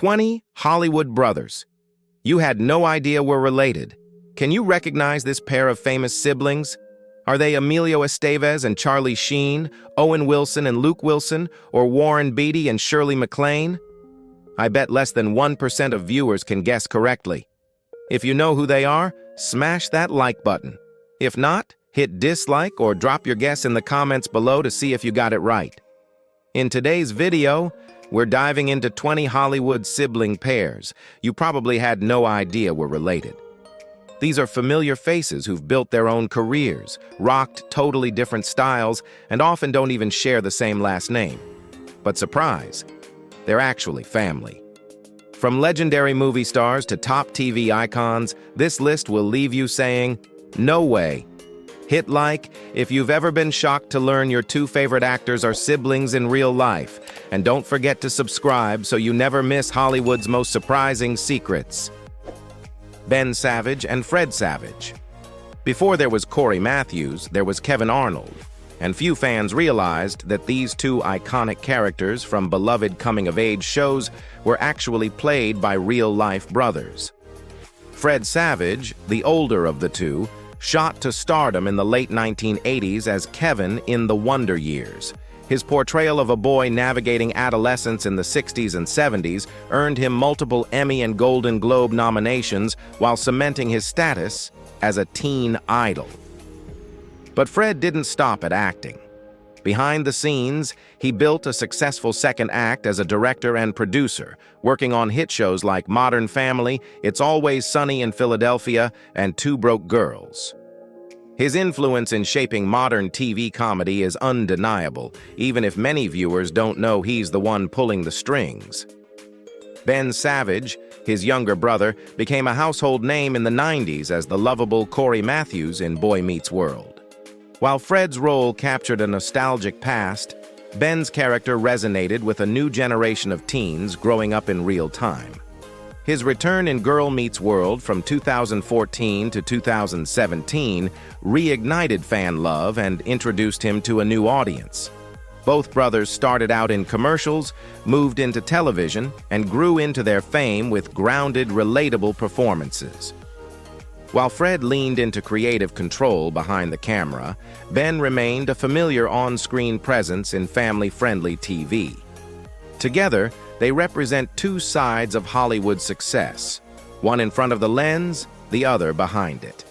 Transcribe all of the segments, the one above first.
20 Hollywood brothers. You had no idea we're related. Can you recognize this pair of famous siblings? Are they Emilio Estevez and Charlie Sheen, Owen Wilson and Luke Wilson, or Warren Beatty and Shirley MacLaine? I bet less than 1% of viewers can guess correctly. If you know who they are, smash that like button. If not, hit dislike or drop your guess in the comments below to see if you got it right. In today's video, we're diving into 20 Hollywood sibling pairs you probably had no idea were related. These are familiar faces who've built their own careers, rocked totally different styles, and often don't even share the same last name. But surprise, they're actually family. From legendary movie stars to top TV icons, this list will leave you saying, "No way." Hit like if you've ever been shocked to learn your two favorite actors are siblings in real life. And don't forget to subscribe so you never miss Hollywood's most surprising secrets. Ben Savage and Fred Savage. Before there was Corey Matthews, there was Kevin Arnold, and few fans realized that these two iconic characters from beloved coming-of-age shows were actually played by real-life brothers. Fred Savage, the older of the two, shot to stardom in the late 1980s as Kevin in The Wonder Years. His portrayal of a boy navigating adolescence in the 60s and 70s earned him multiple Emmy and Golden Globe nominations while cementing his status as a teen idol. But Fred didn't stop at acting. Behind the scenes, he built a successful second act as a director and producer, working on hit shows like Modern Family, It's Always Sunny in Philadelphia, and Two Broke Girls. His influence in shaping modern TV comedy is undeniable, even if many viewers don't know he's the one pulling the strings. Ben Savage, his younger brother, became a household name in the 90s as the lovable Corey Matthews in Boy Meets World. While Fred's role captured a nostalgic past, Ben's character resonated with a new generation of teens growing up in real time. His return in Girl Meets World from 2014 to 2017 reignited fan love and introduced him to a new audience. Both brothers started out in commercials, moved into television, and grew into their fame with grounded, relatable performances. While Fred leaned into creative control behind the camera, Ben remained a familiar on-screen presence in family-friendly TV. Together, they represent two sides of Hollywood success, one in front of the lens, the other behind it.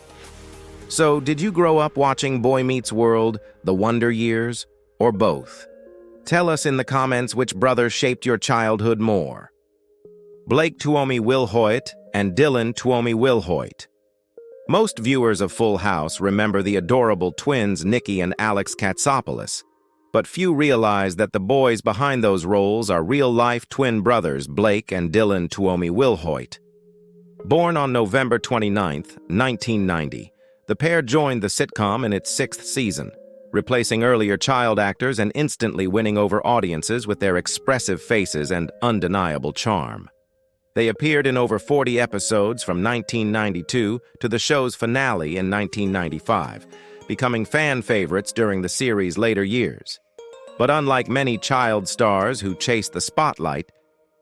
So, did you grow up watching Boy Meets World, The Wonder Years, or both? Tell us in the comments which brother shaped your childhood more. Blake Tuomi Wilhoit and Dylan Tuomi Wilhoit. Most viewers of Full House remember the adorable twins Nikki and Alex Katsopoulos, but few realize that the boys behind those roles are real-life twin brothers Blake and Dylan Tuomi Wilhoit. Born on November 29, 1990, the pair joined the sitcom in its 6th season, replacing earlier child actors and instantly winning over audiences with their expressive faces and undeniable charm. They appeared in over 40 episodes from 1992 to the show's finale in 1995, becoming fan favorites during the series' later years. But unlike many child stars who chased the spotlight,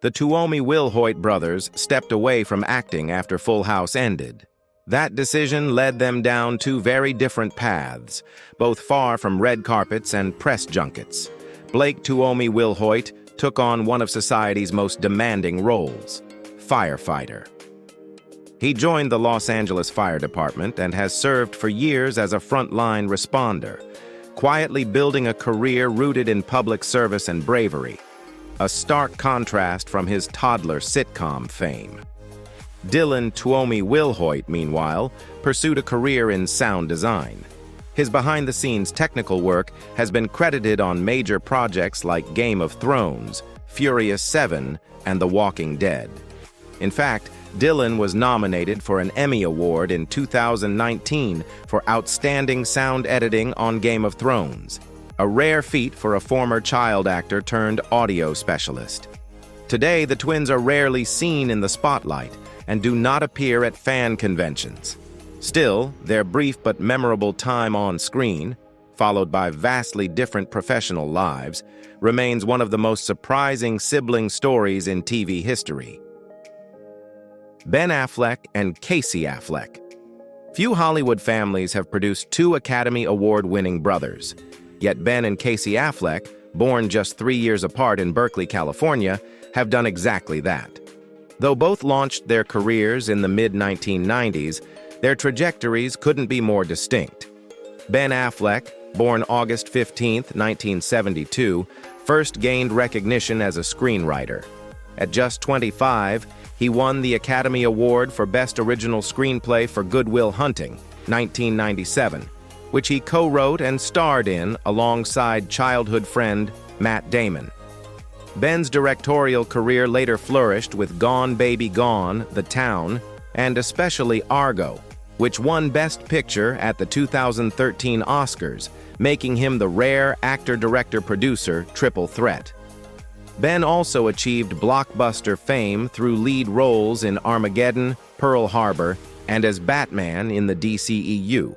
the Tuomi Wilhoit brothers stepped away from acting after Full House ended. That decision led them down two very different paths, both far from red carpets and press junkets. Blake Tuomi Wilhoit took on one of society's most demanding roles, firefighter. He joined the Los Angeles Fire Department and has served for years as a frontline responder, quietly building a career rooted in public service and bravery, a stark contrast from his toddler sitcom fame. Dylan Tuomi Wilhoit, meanwhile, pursued a career in sound design. His behind-the-scenes technical work has been credited on major projects like Game of Thrones, Furious 7, and The Walking Dead. In fact, Dylan was nominated for an Emmy Award in 2019 for Outstanding Sound Editing on Game of Thrones, a rare feat for a former child actor turned audio specialist. Today, the twins are rarely seen in the spotlight and do not appear at fan conventions. Still, their brief but memorable time on screen, followed by vastly different professional lives, remains one of the most surprising sibling stories in TV history. Ben Affleck and Casey Affleck. Few Hollywood families have produced two Academy Award-winning brothers, yet Ben and Casey Affleck, born just 3 years apart in Berkeley, California, have done exactly that. Though both launched their careers in the mid-1990s, their trajectories couldn't be more distinct. Ben Affleck, born August 15, 1972, first gained recognition as a screenwriter. At just 25, he won the Academy Award for Best Original Screenplay for Good Will Hunting, 1997, which he co-wrote and starred in alongside childhood friend Matt Damon. Ben's directorial career later flourished with Gone Baby Gone, The Town, and especially Argo, which won Best Picture at the 2013 Oscars, making him the rare actor-director-producer triple threat. Ben also achieved blockbuster fame through lead roles in Armageddon, Pearl Harbor, and as Batman in the DCEU.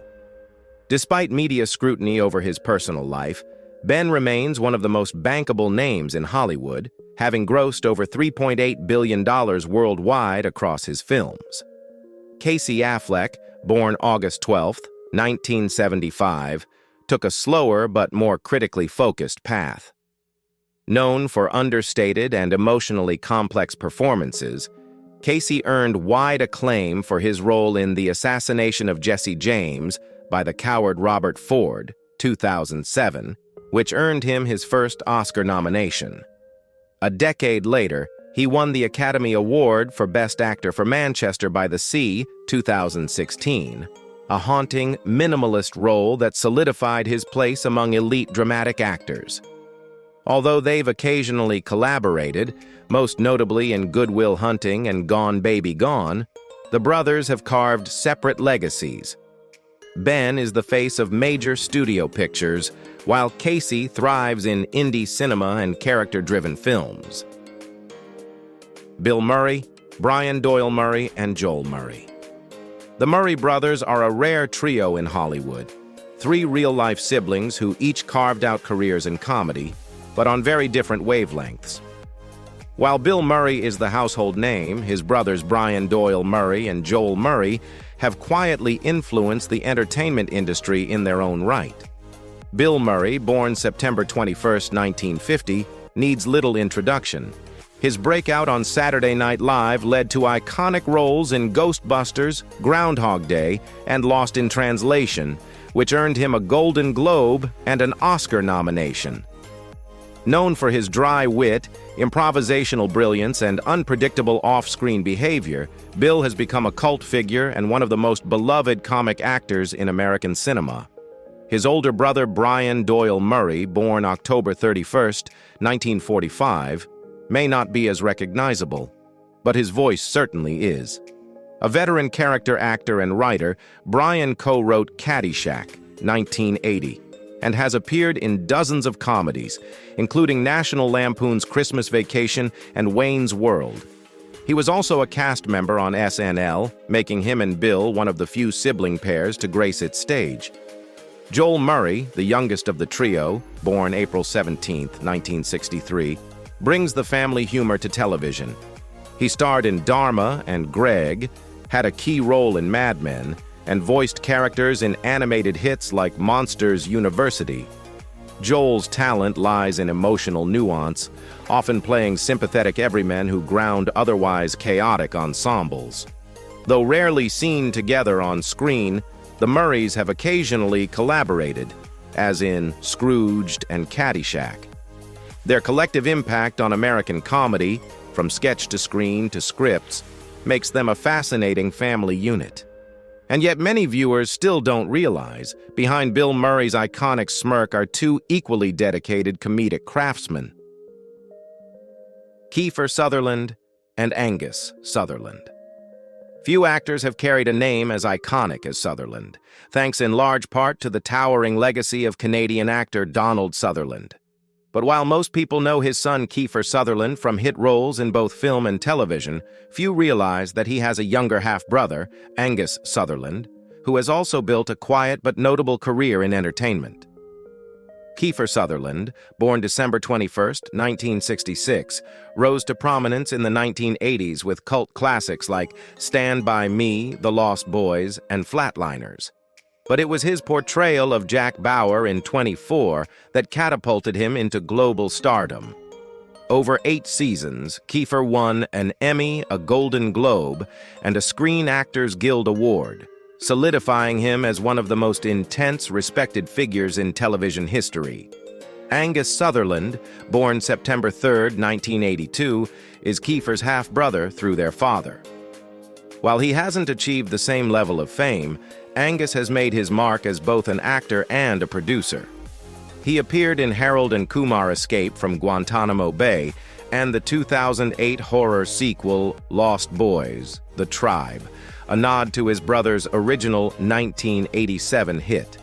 Despite media scrutiny over his personal life, Ben remains one of the most bankable names in Hollywood, having grossed over $3.8 billion worldwide across his films. Casey Affleck, born August 12, 1975, took a slower but more critically focused path. Known for understated and emotionally complex performances, Casey earned wide acclaim for his role in The Assassination of Jesse James by the coward Robert Ford, 2007, which earned him his first Oscar nomination. A decade later, he won the Academy Award for Best Actor for Manchester by the Sea, 2016, a haunting, minimalist role that solidified his place among elite dramatic actors. Although they've occasionally collaborated, most notably in Good Will Hunting and Gone Baby Gone, the brothers have carved separate legacies. Ben is the face of major studio pictures, while Casey thrives in indie cinema and character-driven films. Bill Murray, Brian Doyle Murray, and Joel Murray. The Murray brothers are a rare trio in Hollywood, three real-life siblings who each carved out careers in comedy, but on very different wavelengths. While Bill Murray is the household name, his brothers Brian Doyle Murray and Joel Murray have quietly influenced the entertainment industry in their own right. Bill Murray, born September 21, 1950, needs little introduction. His breakout on Saturday Night Live led to iconic roles in Ghostbusters, Groundhog Day, and Lost in Translation, which earned him a Golden Globe and an Oscar nomination. Known for his dry wit, improvisational brilliance, and unpredictable off-screen behavior, Bill has become a cult figure and one of the most beloved comic actors in American cinema. His older brother Brian Doyle Murray, born October 31, 1945, may not be as recognizable, but his voice certainly is. A veteran character actor and writer, Brian co-wrote Caddyshack, 1980, and has appeared in dozens of comedies, including National Lampoon's Christmas Vacation and Wayne's World. He was also a cast member on SNL, making him and Bill one of the few sibling pairs to grace its stage. Joel Murray, the youngest of the trio, born April 17, 1963, brings the family humor to television. He starred in Dharma and Greg, had a key role in Mad Men, and voiced characters in animated hits like Monsters University. Joel's talent lies in emotional nuance, often playing sympathetic everymen who ground otherwise chaotic ensembles. Though rarely seen together on screen, the Murrays have occasionally collaborated, as in Scrooged and Caddyshack. Their collective impact on American comedy, from sketch to screen to scripts, makes them a fascinating family unit. And yet many viewers still don't realize, behind Bill Murray's iconic smirk are two equally dedicated comedic craftsmen: Kefir Sutherland and Angus Sutherland. Few actors have carried a name as iconic as Sutherland, thanks in large part to the towering legacy of Canadian actor Donald Sutherland. But while most people know his son Kefir Sutherland from hit roles in both film and television, few realize that he has a younger half-brother, Angus Sutherland, who has also built a quiet but notable career in entertainment. Kefir Sutherland, born December 21, 1966, rose to prominence in the 1980s with cult classics like Stand By Me, The Lost Boys, and Flatliners. But it was his portrayal of Jack Bauer in 24 that catapulted him into global stardom. Over 8 seasons, Kefir won an Emmy, a Golden Globe, and a Screen Actors Guild Award, solidifying him as one of the most intense, respected figures in television history. Angus Sutherland, born September 3, 1982, is Kefir's half-brother through their father. While he hasn't achieved the same level of fame, Angus has made his mark as both an actor and a producer. He appeared in Harold and Kumar Escape from Guantanamo Bay and the 2008 horror sequel Lost Boys, The Tribe, a nod to his brother's original 1987 hit.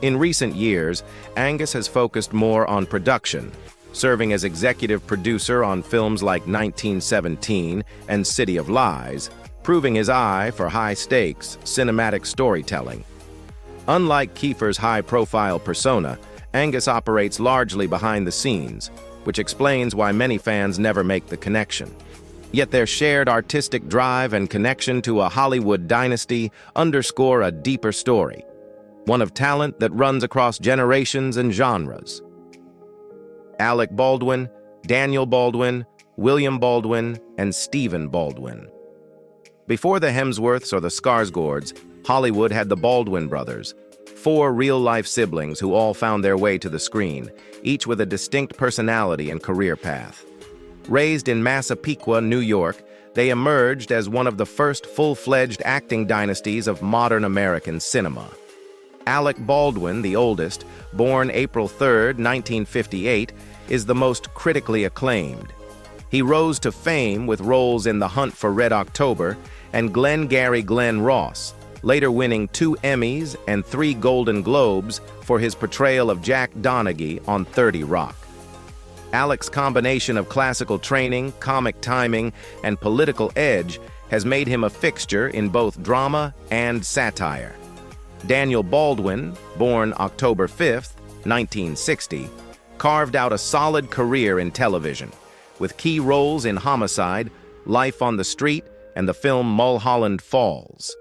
In recent years, Angus has focused more on production, serving as executive producer on films like 1917 and City of Lies, proving his eye for high-stakes, cinematic storytelling. Unlike Kefir's high-profile persona, Angus operates largely behind the scenes, which explains why many fans never make the connection. Yet their shared artistic drive and connection to a Hollywood dynasty underscore a deeper story, one of talent that runs across generations and genres. Alec Baldwin, Daniel Baldwin, William Baldwin, and Stephen Baldwin. Before the Hemsworths or the Scarsgours, Hollywood had the Baldwin Brothers, 4 real-life siblings who all found their way to the screen, each with a distinct personality and career path. Raised in Massapequa, New York, they emerged as one of the first full-fledged acting dynasties of modern American cinema. Alec Baldwin, the oldest, born April 3, 1958, is the most critically acclaimed. He rose to fame with roles in The Hunt for Red October and Glengarry Glen Ross, later winning 2 Emmys and 3 Golden Globes for his portrayal of Jack Donaghy on 30 Rock. Alec's combination of classical training, comic timing, and political edge has made him a fixture in both drama and satire. Daniel Baldwin, born October 5, 1960, carved out a solid career in television, with key roles in Homicide, Life on the Street, and the film Mulholland Falls.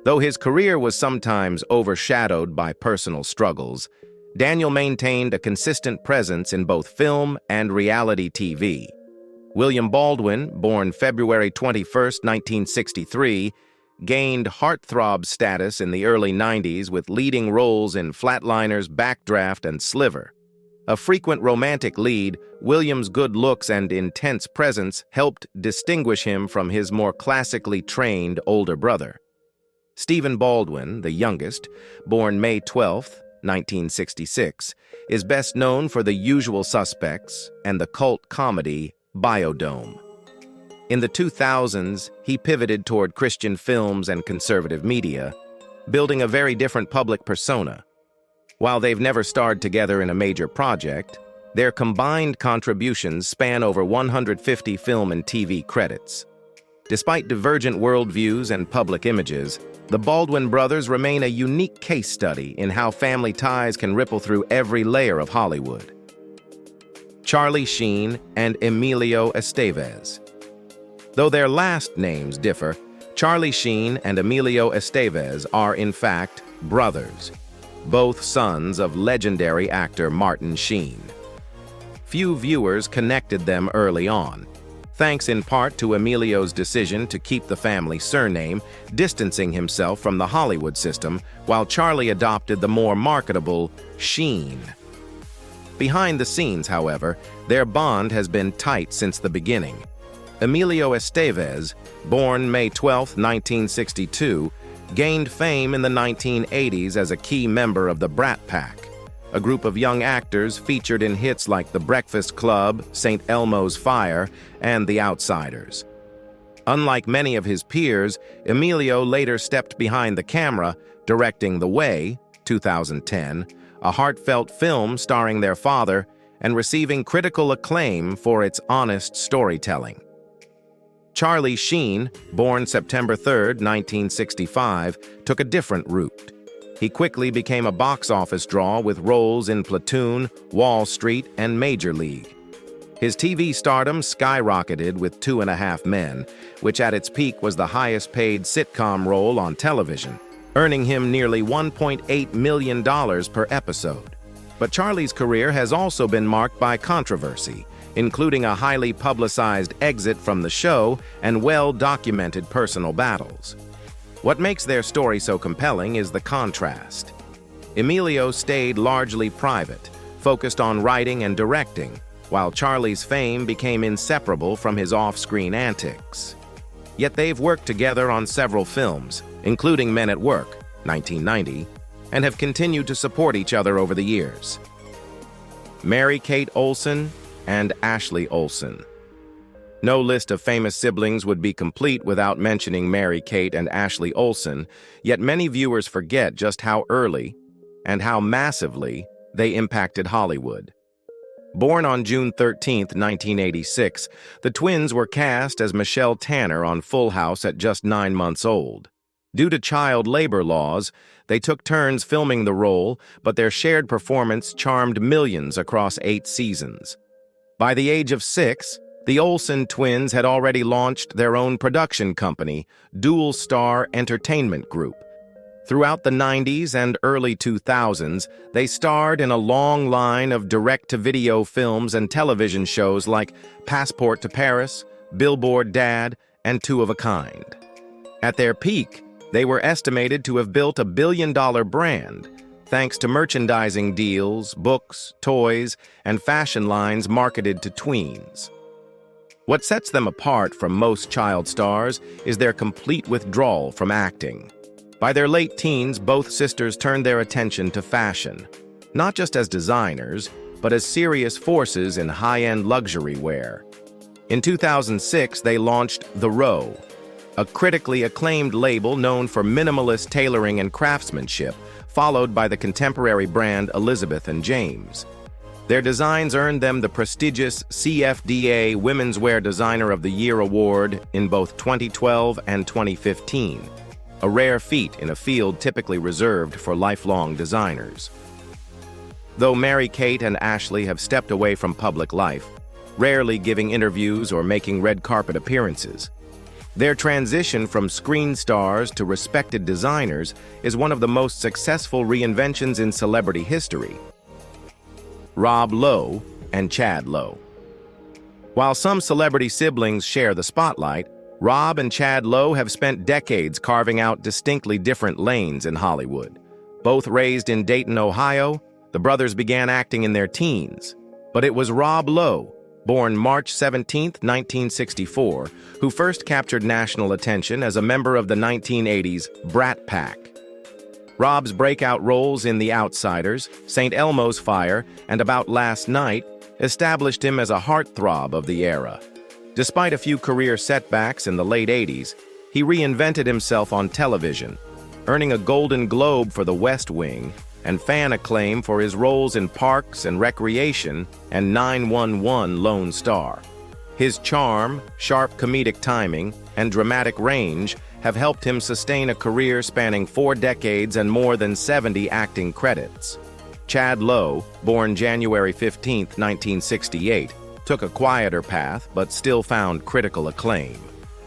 Though his career was sometimes overshadowed by personal struggles, Daniel maintained a consistent presence in both film and reality TV. William Baldwin, born February 21, 1963, gained heartthrob status in the early 90s with leading roles in Flatliners, Backdraft, and Sliver. A frequent romantic lead, William's good looks and intense presence helped distinguish him from his more classically trained older brother. Stephen Baldwin, the youngest, born May 12, 1966, is best known for The Usual Suspects and the cult comedy Biodome. In the 2000s, he pivoted toward Christian films and conservative media, building a very different public persona. While they've never starred together in a major project, their combined contributions span over 150 film and TV credits. Despite divergent worldviews and public images, the Baldwin brothers remain a unique case study in how family ties can ripple through every layer of Hollywood. Charlie Sheen and Emilio Estevez. Though their last names differ, Charlie Sheen and Emilio Estevez are, in fact, brothers, both sons of legendary actor Martin Sheen. Few viewers connected them early on, thanks in part to Emilio's decision to keep the family surname, distancing himself from the Hollywood system, while Charlie adopted the more marketable Sheen. Behind the scenes, however, their bond has been tight since the beginning. Emilio Estevez, born May 12, 1962, gained fame in the 1980s as a key member of the Brat Pack, a group of young actors featured in hits like The Breakfast Club, St. Elmo's Fire, and The Outsiders. Unlike many of his peers, Emilio later stepped behind the camera, directing The Way, 2010, a heartfelt film starring their father and receiving critical acclaim for its honest storytelling. Charlie Sheen, born September 3, 1965, took a different route. He quickly became a box office draw with roles in Platoon, Wall Street, and Major League. His TV stardom skyrocketed with 2.5 Men, which at its peak was the highest-paid sitcom role on television, earning him nearly $1.8 million per episode. But Charlie's career has also been marked by controversy, including a highly publicized exit from the show and well-documented personal battles. What makes their story so compelling is the contrast. Emilio stayed largely private, focused on writing and directing, while Charlie's fame became inseparable from his off-screen antics. Yet they've worked together on several films, including Men at Work, 1990, and have continued to support each other over the years. Mary-Kate Olsen and Ashley Olsen. No list of famous siblings would be complete without mentioning Mary-Kate and Ashley Olsen, yet many viewers forget just how early and how massively they impacted Hollywood. Born on June 13, 1986, the twins were cast as Michelle Tanner on Full House at just 9 months old. Due to child labor laws, they took turns filming the role, but their shared performance charmed millions across 8 seasons. By the age of 6, the Olsen twins had already launched their own production company, Dual Star Entertainment Group. Throughout the 90s and early 2000s, they starred in a long line of direct-to-video films and television shows like Passport to Paris, Billboard Dad, and Two of a Kind. At their peak, they were estimated to have built a billion-dollar brand, thanks to merchandising deals, books, toys, and fashion lines marketed to tweens. What sets them apart from most child stars is their complete withdrawal from acting. By their late teens, both sisters turned their attention to fashion, not just as designers, but as serious forces in high-end luxury wear. In 2006, they launched The Row, a critically acclaimed label known for minimalist tailoring and craftsmanship, followed by the contemporary brand Elizabeth and James. Their designs earned them the prestigious CFDA Women's Wear Designer of the Year award in both 2012 and 2015, a rare feat in a field typically reserved for lifelong designers. Though Mary-Kate and Ashley have stepped away from public life, rarely giving interviews or making red carpet appearances, their transition from screen stars to respected designers is one of the most successful reinventions in celebrity history. Rob Lowe and Chad Lowe. While some celebrity siblings share the spotlight, Rob and Chad Lowe have spent decades carving out distinctly different lanes in Hollywood. Both raised in Dayton, Ohio, the brothers began acting in their teens. But it was Rob Lowe, born March 17, 1964, who first captured national attention as a member of the 1980s Brat Pack. Rob's breakout roles in The Outsiders, St. Elmo's Fire, and About Last Night established him as a heartthrob of the era. Despite a few career setbacks in the late 80s, he reinvented himself on television, earning a Golden Globe for The West Wing and fan acclaim for his roles in Parks and Recreation and 911 Lone Star. His charm, sharp comedic timing, and dramatic range have helped him sustain a career spanning 4 decades and more than 70 acting credits. Chad Lowe, born January 15, 1968, took a quieter path but still found critical acclaim.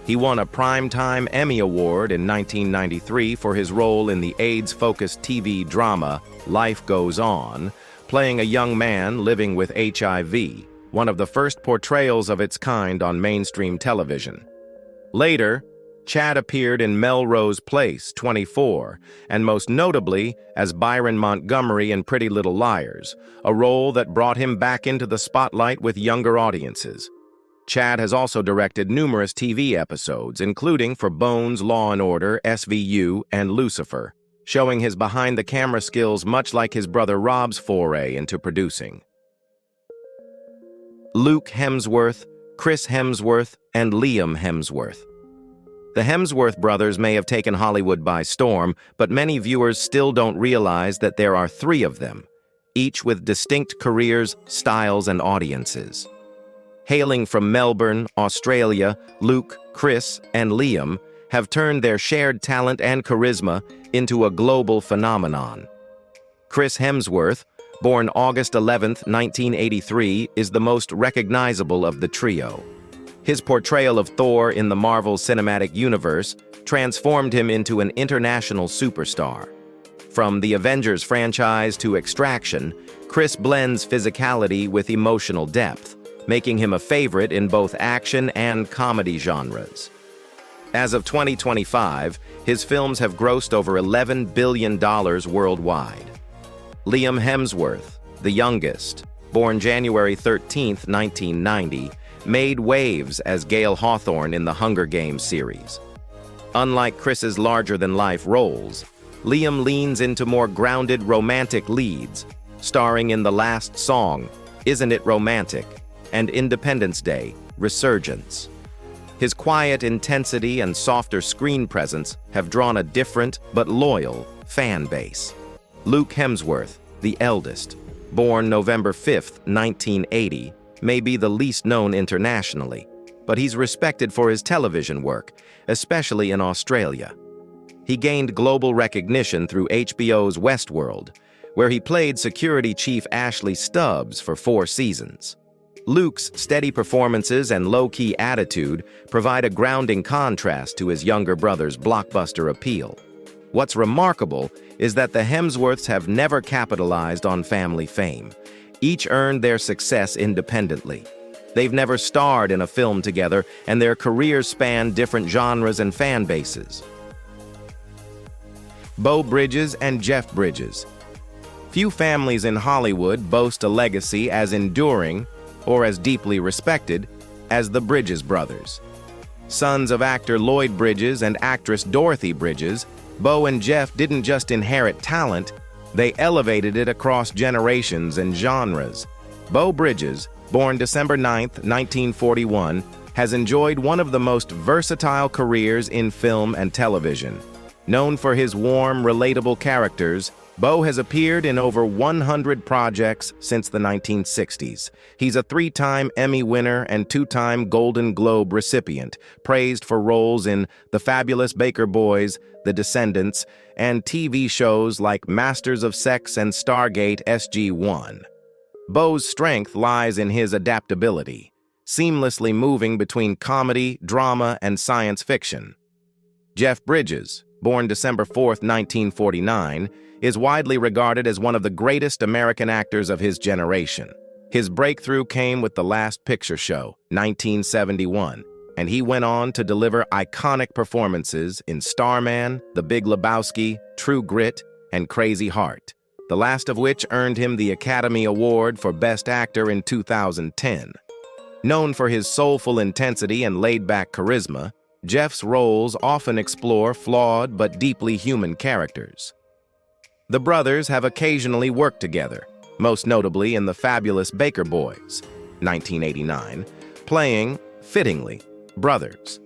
He won a Primetime Emmy Award in 1993 for his role in the AIDS-focused TV drama Life Goes On, playing a young man living with HIV, one of the first portrayals of its kind on mainstream television. Later, Chad appeared in Melrose Place, 24, and most notably as Byron Montgomery in Pretty Little Liars, a role that brought him back into the spotlight with younger audiences. Chad has also directed numerous TV episodes, including for Bones, Law & Order, SVU, and Lucifer, showing his behind-the-camera skills much like his brother Rob's foray into producing. Luke Hemsworth, Chris Hemsworth, and Liam Hemsworth. The Hemsworth brothers may have taken Hollywood by storm, but many viewers still don't realize that there are 3 of them, each with distinct careers, styles, and audiences. Hailing from Melbourne, Australia, Luke, Chris, and Liam have turned their shared talent and charisma into a global phenomenon. Chris Hemsworth, born August 11, 1983, is the most recognizable of the trio. His portrayal of Thor in the Marvel Cinematic Universe transformed him into an international superstar. From the Avengers franchise to Extraction, Chris blends physicality with emotional depth, making him a favorite in both action and comedy genres. As of 2025, his films have grossed over $11 billion worldwide. Liam Hemsworth, the youngest, born January 13, 1990, made waves as Gale Hawthorne in the Hunger Games series. Unlike Chris's larger-than-life roles, Liam leans into more grounded romantic leads, starring in The Last Song, Isn't It Romantic, and Independence Day, Resurgence. His quiet intensity and softer screen presence have drawn a different but loyal fan base. Luke Hemsworth, the eldest, born November 5, 1980, may be the least known internationally, but he's respected for his television work, especially in Australia. He gained global recognition through HBO's Westworld, where he played security chief Ashley Stubbs for 4 seasons. Luke's steady performances and low-key attitude provide a grounding contrast to his younger brother's blockbuster appeal. What's remarkable is that the Hemsworths have never capitalized on family fame. Each earned their success independently. They've never starred in a film together, and their careers span different genres and fan bases. Beau Bridges and Jeff Bridges. Few families in Hollywood boast a legacy as enduring or as deeply respected as the Bridges brothers. Sons of actor Lloyd Bridges and actress Dorothy Bridges, Beau and Jeff didn't just inherit talent, they elevated it across generations and genres. Beau Bridges, born December 9, 1941, has enjoyed one of the most versatile careers in film and television. Known for his warm, relatable characters, Beau has appeared in over 100 projects since the 1960s. He's a 3-time Emmy winner and 2-time Golden Globe recipient, praised for roles in The Fabulous Baker Boys, The Descendants, and TV shows like Masters of Sex and Stargate SG-1. Beau's strength lies in his adaptability, seamlessly moving between comedy, drama, and science fiction. Jeff Bridges, born December 4, 1949, is widely regarded as one of the greatest American actors of his generation. His breakthrough came with The Last Picture Show, 1971, and he went on to deliver iconic performances in Starman, The Big Lebowski, True Grit, and Crazy Heart, the last of which earned him the Academy Award for Best Actor in 2010. Known for his soulful intensity and laid-back charisma, Jeff's roles often explore flawed but deeply human characters. The brothers have occasionally worked together, most notably in The Fabulous Baker Boys, 1989, playing, fittingly, brothers.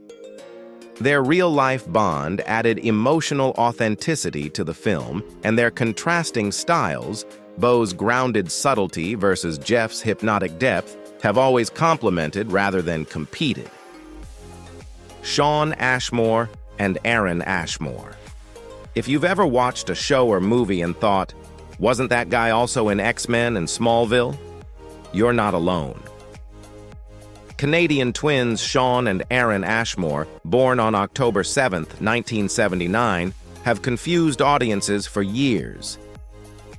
Their real-life bond added emotional authenticity to the film, and their contrasting styles, Beau's grounded subtlety versus Jeff's hypnotic depth, have always complemented rather than competed. Shaun Ashmore and Aaron Ashmore. If you've ever watched a show or movie and thought, wasn't that guy also in X-Men and Smallville? You're not alone. Canadian twins Shaun and Aaron Ashmore, born on October 7, 1979, have confused audiences for years.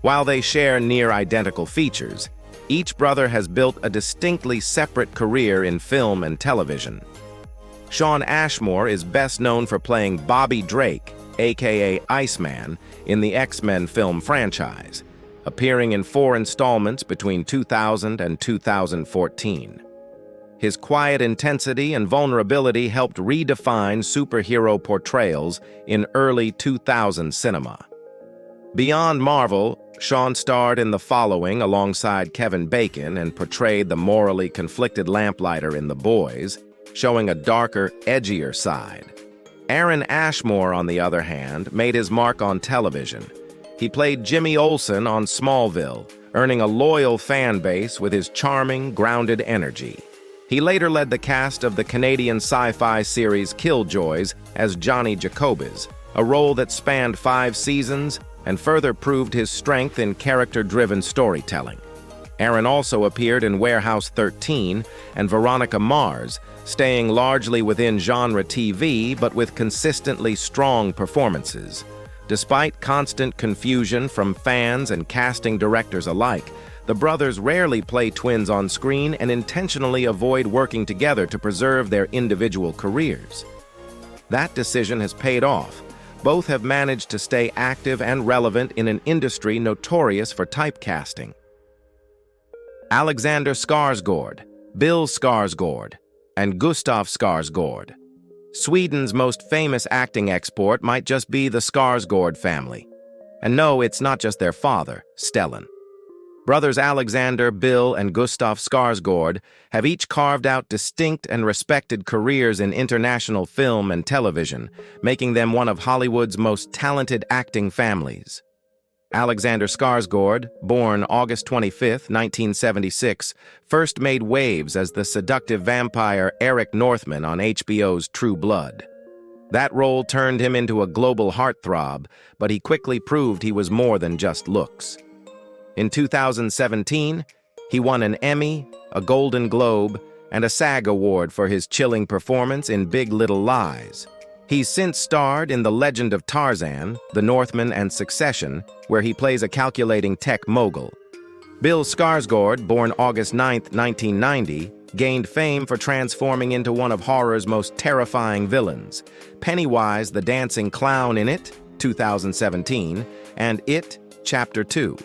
While they share near-identical features, each brother has built a distinctly separate career in film and television. Shaun Ashmore is best known for playing Bobby Drake, aka Iceman, in the X-Men film franchise, appearing in 4 installments between 2000 and 2014. His quiet intensity and vulnerability helped redefine superhero portrayals in early 2000 cinema. Beyond Marvel, Shaun starred in The Following alongside Kevin Bacon and portrayed the morally conflicted lamplighter in The Boys, showing a darker, edgier side. Aaron Ashmore, on the other hand, made his mark on television. He played Jimmy Olsen on Smallville, earning a loyal fan base with his charming, grounded energy. He later led the cast of the Canadian sci-fi series Killjoys as Johnny Jacobs, a role that spanned 5 seasons and further proved his strength in character-driven storytelling. Aaron also appeared in Warehouse 13 and Veronica Mars, staying largely within genre TV but with consistently strong performances. Despite constant confusion from fans and casting directors alike, the brothers rarely play twins on screen and intentionally avoid working together to preserve their individual careers. That decision has paid off. Both have managed to stay active and relevant in an industry notorious for typecasting. Alexander Scarsgour, Bill Scarsgour, and Gustaf Scarsgour. Sweden's most famous acting export might just be the Scarsgour family. And no, it's not just their father, Stellan. Brothers Alexander, Bill, and Gustaf Scarsgour have each carved out distinct and respected careers in international film and television, making them one of Hollywood's most talented acting families. Alexander Scarsgour, born August 25, 1976, first made waves as the seductive vampire Eric Northman on HBO's True Blood. That role turned him into a global heartthrob, but he quickly proved he was more than just looks. In 2017, he won an Emmy, a Golden Globe, and a SAG Award for his chilling performance in Big Little Lies. He's since starred in The Legend of Tarzan, The Northman, and Succession, where he plays a calculating tech mogul. Bill Scarsgour, born August 9, 1990, gained fame for transforming into one of horror's most terrifying villains, Pennywise the Dancing Clown in It, 2017, and It, Chapter 2.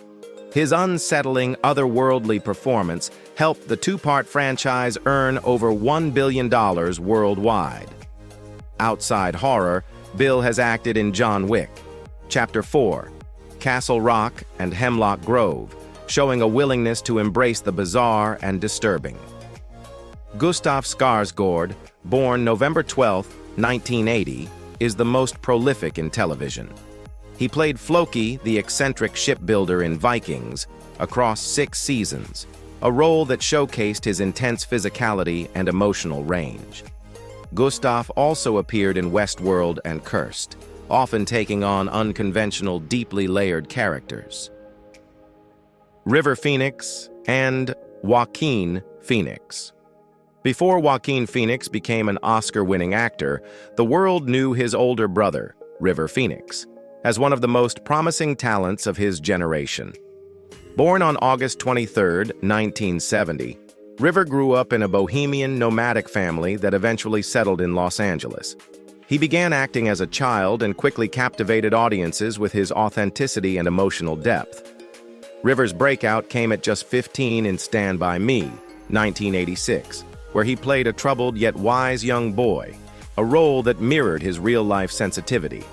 His unsettling, otherworldly performance helped the 2-part franchise earn over $1 billion worldwide. Outside horror, Bill has acted in John Wick, Chapter 4, Castle Rock, and Hemlock Grove, showing a willingness to embrace the bizarre and disturbing. Gustaf Scarsgour, born November 12, 1980, is the most prolific in television. He played Floki, the eccentric shipbuilder in Vikings, across 6 seasons, a role that showcased his intense physicality and emotional range. Gustaf also appeared in Westworld and Cursed, often taking on unconventional, deeply layered characters. River Phoenix and Joaquin Phoenix. Before Joaquin Phoenix became an Oscar-winning actor, the world knew his older brother, River Phoenix, as one of the most promising talents of his generation. Born on August 23, 1970, River grew up in a bohemian, nomadic family that eventually settled in Los Angeles. He began acting as a child and quickly captivated audiences with his authenticity and emotional depth. River's breakout came at just 15 in Stand By Me, 1986, where he played a troubled yet wise young boy, a role that mirrored his real-life sensitivity.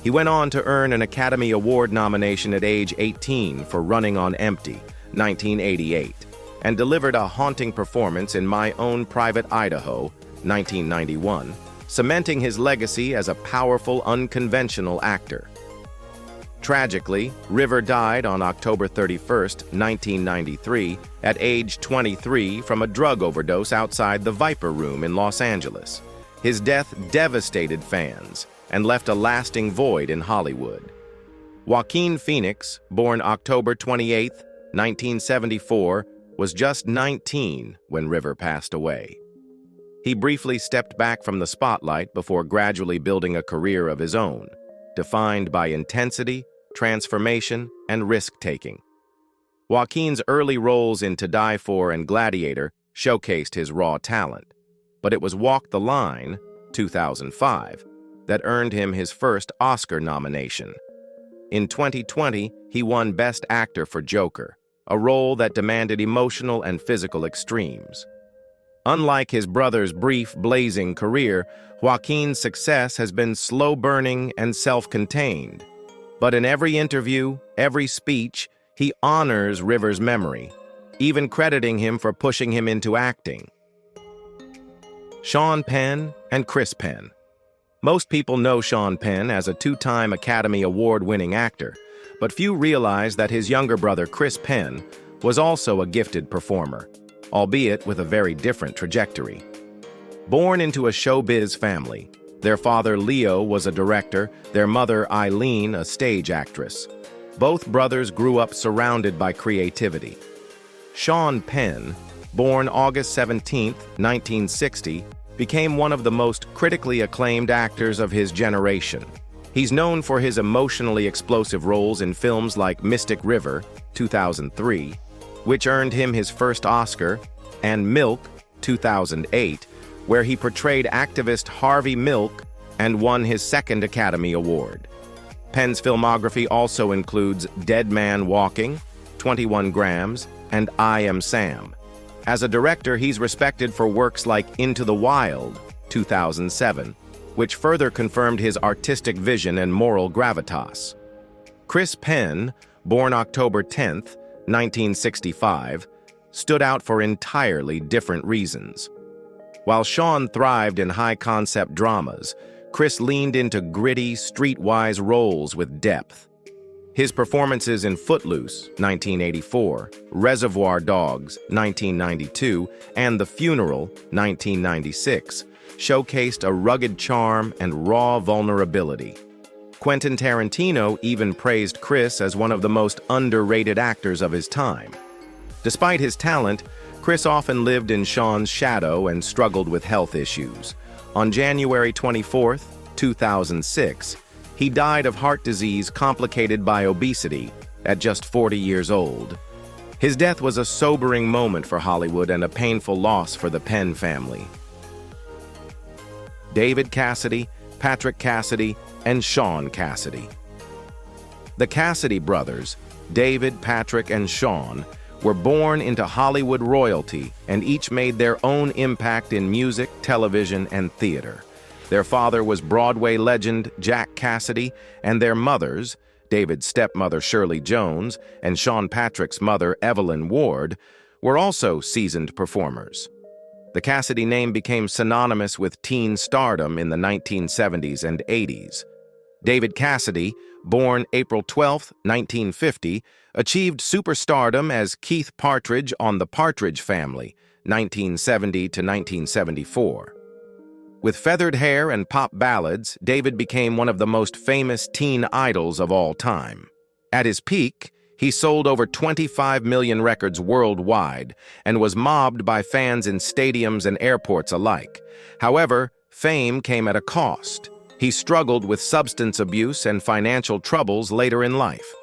He went on to earn an Academy Award nomination at age 18 for Running on Empty, 1988, and delivered a haunting performance in My Own Private Idaho, 1991, cementing his legacy as a powerful, unconventional actor. Tragically, River died on October 31, 1993, at age 23 from a drug overdose outside the Viper Room in Los Angeles. His death devastated fans and left a lasting void in Hollywood. Joaquin Phoenix, born October 28, 1974, was just 19 when River passed away. He briefly stepped back from the spotlight before gradually building a career of his own, defined by intensity, transformation, and risk-taking. Joaquin's early roles in To Die For and Gladiator showcased his raw talent, but it was Walk the Line, 2005, that earned him his first Oscar nomination. In 2020, he won Best Actor for Joker, a role that demanded emotional and physical extremes. Unlike his brother's brief, blazing career, Joaquin's success has been slow-burning and self-contained. But in every interview, every speech, he honors River's memory, even crediting him for pushing him into acting. Sean Penn and Chris Penn. Most people know Sean Penn as a 2-time Academy Award-winning actor, but few realize that his younger brother, Chris Penn, was also a gifted performer. albeit with a very different trajectory. Born into a showbiz family, their father Leo was a director, their mother Eileen a stage actress. Both brothers grew up surrounded by creativity. Shaun Penn, born August 17, 1960, became one of the most critically acclaimed actors of his generation. He's known for his emotionally explosive roles in films like Mystic River, 2003, which earned him his first Oscar, and Milk, 2008, where he portrayed activist Harvey Milk and won his second Academy Award. Penn's filmography also includes Dead Man Walking, 21 Grams, and I Am Sam. As a director, he's respected for works like Into the Wild, 2007, which further confirmed his artistic vision and moral gravitas. Chris Penn, born October 10, 1965, stood out for entirely different reasons. While Shaun thrived in high-concept dramas, Chris leaned into gritty, streetwise roles with depth. His performances in Footloose, 1984, Reservoir Dogs, 1992, and The Funeral, 1996, showcased a rugged charm and raw vulnerability. Quentin Tarantino even praised Chris as one of the most underrated actors of his time. Despite his talent, Chris often lived in Shaun's shadow and struggled with health issues. On January 24, 2006, he died of heart disease complicated by obesity at just 40 years old. His death was a sobering moment for Hollywood and a painful loss for the Penn family. David Cassidy, Patrick Cassidy, and Shaun Cassidy. The Cassidy brothers, David, Patrick, and Shaun, were born into Hollywood royalty and each made their own impact in music, television, and theater. Their father was Broadway legend Jack Cassidy, and their mothers, David's stepmother Shirley Jones and Shaun Patrick's mother Evelyn Ward, were also seasoned performers. The Cassidy name became synonymous with teen stardom in the 1970s and 80s. David Cassidy, born April 12, 1950, achieved superstardom as Keith Partridge on The Partridge Family, 1970 to 1974. With feathered hair and pop ballads, David became one of the most famous teen idols of all time. At his peak, he sold over 25 million records worldwide and was mobbed by fans in stadiums and airports alike. However, fame came at a cost. He struggled with substance abuse and financial troubles later in life.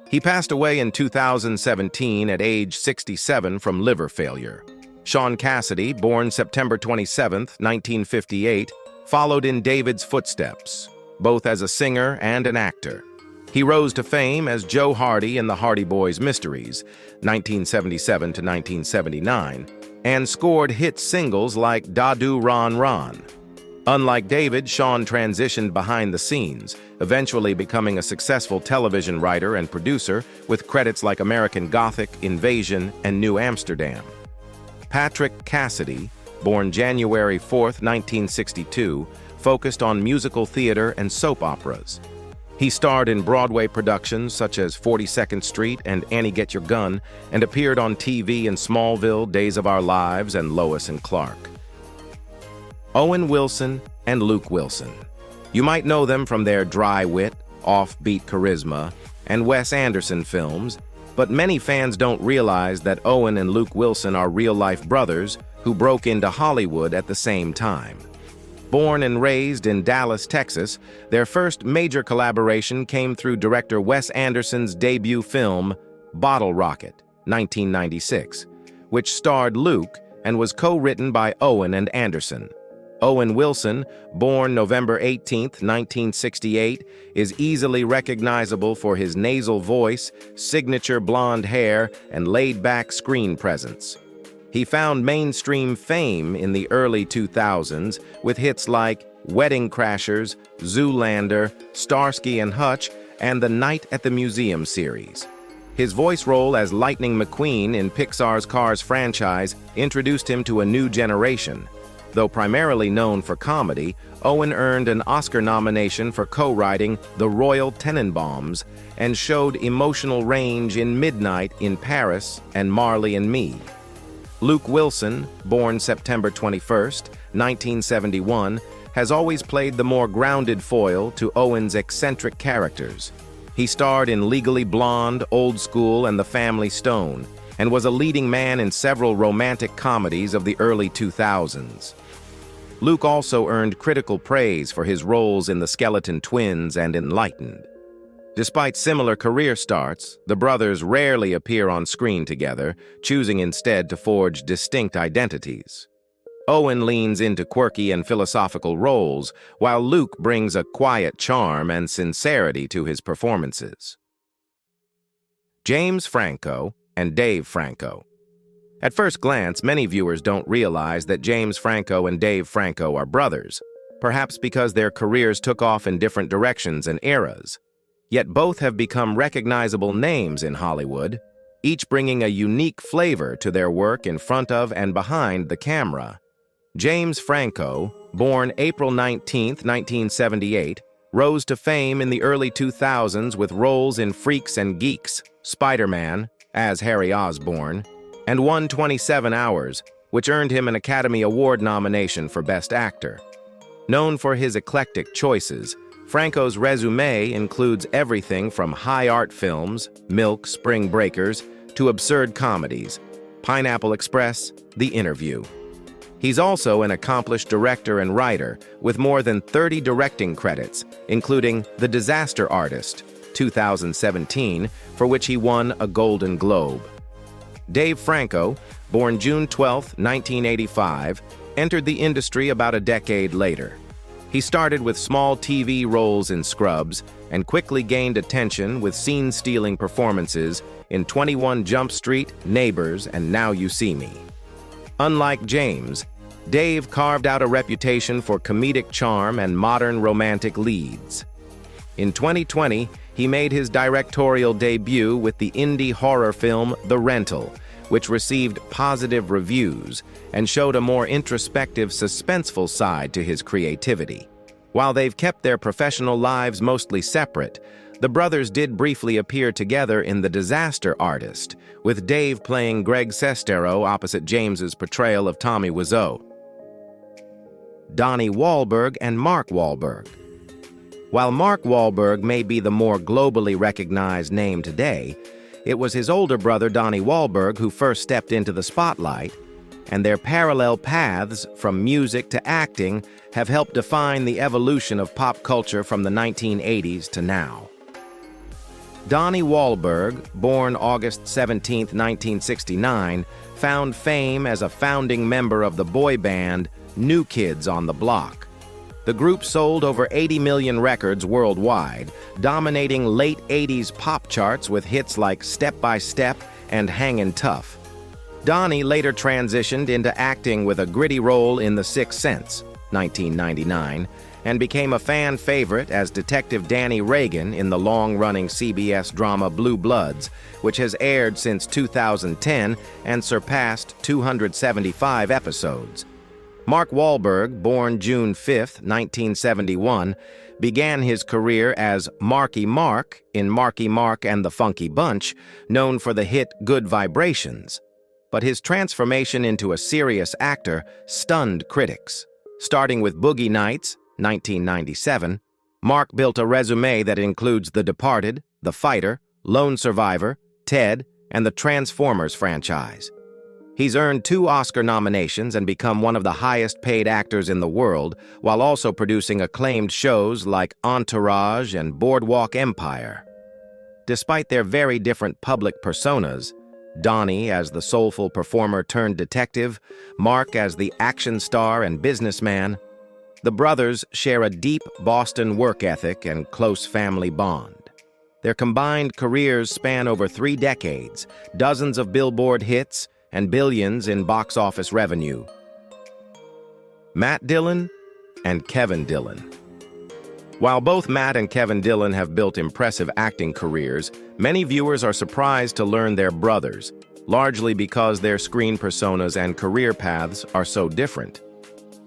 He passed away in 2017 at age 67 from liver failure. Shaun Cassidy, born September 27, 1958, followed in David's footsteps, both as a singer and an actor. He rose to fame as Joe Hardy in The Hardy Boys Mysteries, 1977 to 1979, and scored hit singles like Dadu Ron Ron. Unlike David, Shaun transitioned behind the scenes, eventually becoming a successful television writer and producer with credits like American Gothic, Invasion, and New Amsterdam. Patrick Cassidy, born January 4, 1962, focused on musical theater and soap operas. He starred in Broadway productions such as 42nd Street and Annie Get Your Gun, and appeared on TV in Smallville, Days of Our Lives, and Lois and Clark. Owen Wilson and Luke Wilson. You might know them from their dry wit, offbeat charisma, and Wes Anderson films, but many fans don't realize that Owen and Luke Wilson are real-life brothers who broke into Hollywood at the same time. Born and raised in Dallas, Texas, their first major collaboration came through director Wes Anderson's debut film, Bottle Rocket, 1996, which starred Luke and was co-written by Owen and Anderson. Owen Wilson, born November 18, 1968, is easily recognizable for his nasal voice, signature blonde hair, and laid-back screen presence. He found mainstream fame in the early 2000s with hits like Wedding Crashers, Zoolander, Starsky and Hutch, and the Night at the Museum series. His voice role as Lightning McQueen in Pixar's Cars franchise introduced him to a new generation. Though primarily known for comedy, Owen earned an Oscar nomination for co-writing The Royal Tenenbaums and showed emotional range in Midnight in Paris and Marley and Me. Luke Wilson, born September 21st, 1971, has always played the more grounded foil to Owen's eccentric characters. He starred in Legally Blonde, Old School, and The Family Stone, and was a leading man in several romantic comedies of the early 2000s. Luke also earned critical praise for his roles in The Skeleton Twins and Enlightened. Despite similar career starts, the brothers rarely appear on screen together, choosing instead to forge distinct identities. Owen leans into quirky and philosophical roles, while Luke brings a quiet charm and sincerity to his performances. James Franco and Dave Franco. At first glance, many viewers don't realize that James Franco and Dave Franco are brothers, perhaps because their careers took off in different directions and eras. Yet both have become recognizable names in Hollywood, each bringing a unique flavor to their work in front of and behind the camera. James Franco, born April 19, 1978, rose to fame in the early 2000s with roles in Freaks and Geeks, Spider-Man, as Harry Osborn, and 127 Hours, which earned him an Academy Award nomination for Best Actor. Known for his eclectic choices, Franco's resume includes everything from high art films, Milk, Spring Breakers, to absurd comedies, Pineapple Express, The Interview. He's also an accomplished director and writer, with more than 30 directing credits, including The Disaster Artist, 2017, for which he won a Golden Globe. Dave Franco, born June 12, 1985, entered the industry about a decade later. He started with small TV roles in Scrubs and quickly gained attention with scene-stealing performances in 21 Jump Street, Neighbors, and Now You See Me. Unlike James, Dave carved out a reputation for comedic charm and modern romantic leads. In 2020, he made his directorial debut with the indie horror film The Rental, which received positive reviews and showed a more introspective, suspenseful side to his creativity. While they've kept their professional lives mostly separate, the brothers did briefly appear together in The Disaster Artist, with Dave playing Greg Sestero opposite James's portrayal of Tommy Wiseau. Donnie Wahlberg and Mark Wahlberg. While Mark Wahlberg may be the more globally recognized name today, it was his older brother Donnie Wahlberg who first stepped into the spotlight, and their parallel paths from music to acting have helped define the evolution of pop culture from the 1980s to now. Donnie Wahlberg, born August 17, 1969, found fame as a founding member of the boy band New Kids on the Block. The group sold over 80 million records worldwide, dominating late 80s pop charts with hits like Step by Step and Hangin' Tough. Donnie later transitioned into acting with a gritty role in The Sixth Sense, 1999, and became a fan favorite as Detective Danny Reagan in the long-running CBS drama Blue Bloods, which has aired since 2010 and surpassed 275 episodes. Mark Wahlberg, born June 5, 1971, began his career as Marky Mark in Marky Mark and the Funky Bunch, known for the hit Good Vibrations. But his transformation into a serious actor stunned critics. Starting with Boogie Nights, 1997, Mark built a resume that includes The Departed, The Fighter, Lone Survivor, Ted, and the Transformers franchise. He's earned 2 Oscar nominations and become one of the highest-paid actors in the world, while also producing acclaimed shows like Entourage and Boardwalk Empire. Despite their very different public personas, Donnie as the soulful performer turned detective, Mark as the action star and businessman, the brothers share a deep Boston work ethic and close family bond. Their combined careers span over 3 decades, dozens of Billboard hits, and billions in box office revenue. Matt Dillon and Kevin Dillon. While both Matt and Kevin Dillon have built impressive acting careers, many viewers are surprised to learn they're brothers, largely because their screen personas and career paths are so different.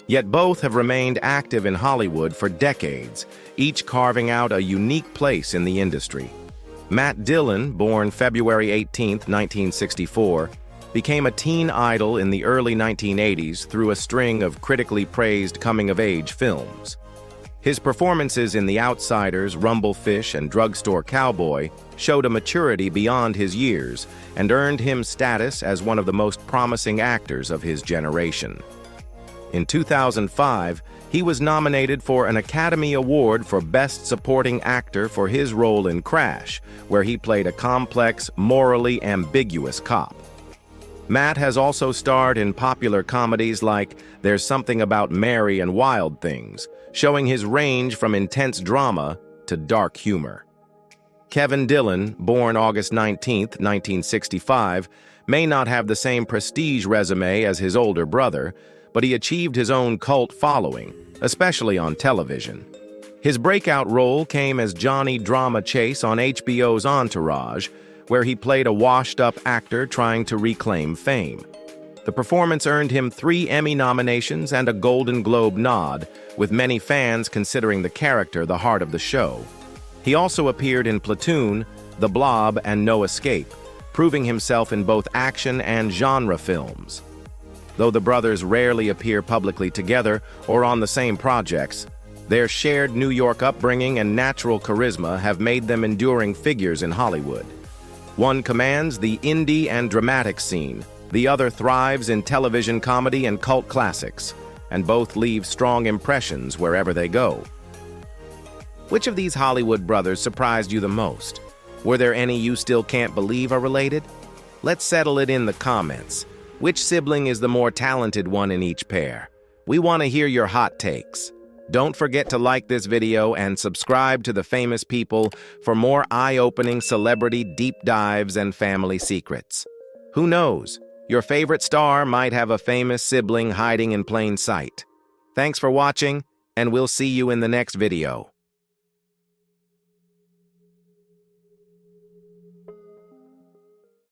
Yet both have remained active in Hollywood for decades, each carving out a unique place in the industry. Matt Dillon, born February 18, 1964, became a teen idol in the early 1980s through a string of critically praised coming-of-age films. His performances in The Outsiders, Rumblefish, and Drugstore Cowboy showed a maturity beyond his years and earned him status as one of the most promising actors of his generation. In 2005, he was nominated for an Academy Award for Best Supporting Actor for his role in Crash, where he played a complex, morally ambiguous cop. Matt has also starred in popular comedies like There's Something About Mary and Wild Things, showing his range from intense drama to dark humor. Kevin Dillon, born August 19, 1965, may not have the same prestige resume as his older brother, but he achieved his own cult following, especially on television. His breakout role came as Johnny Drama Chase on HBO's Entourage, where he played a washed-up actor trying to reclaim fame. The performance earned him 3 Emmy nominations and a Golden Globe nod, with many fans considering the character the heart of the show. He also appeared in Platoon, The Blob, and No Escape, proving himself in both action and genre films. Though the brothers rarely appear publicly together or on the same projects, their shared New York upbringing and natural charisma have made them enduring figures in Hollywood. One commands the indie and dramatic scene, the other thrives in television comedy and cult classics, and both leave strong impressions wherever they go. Which of these Hollywood brothers surprised you the most? Were there any you still can't believe are related? Let's settle it in the comments. Which sibling is the more talented one in each pair? We want to hear your hot takes. Don't forget to like this video and subscribe to The Famous People for more eye-opening celebrity deep dives and family secrets. Who knows? Your favorite star might have a famous sibling hiding in plain sight. Thanks for watching, and we'll see you in the next video.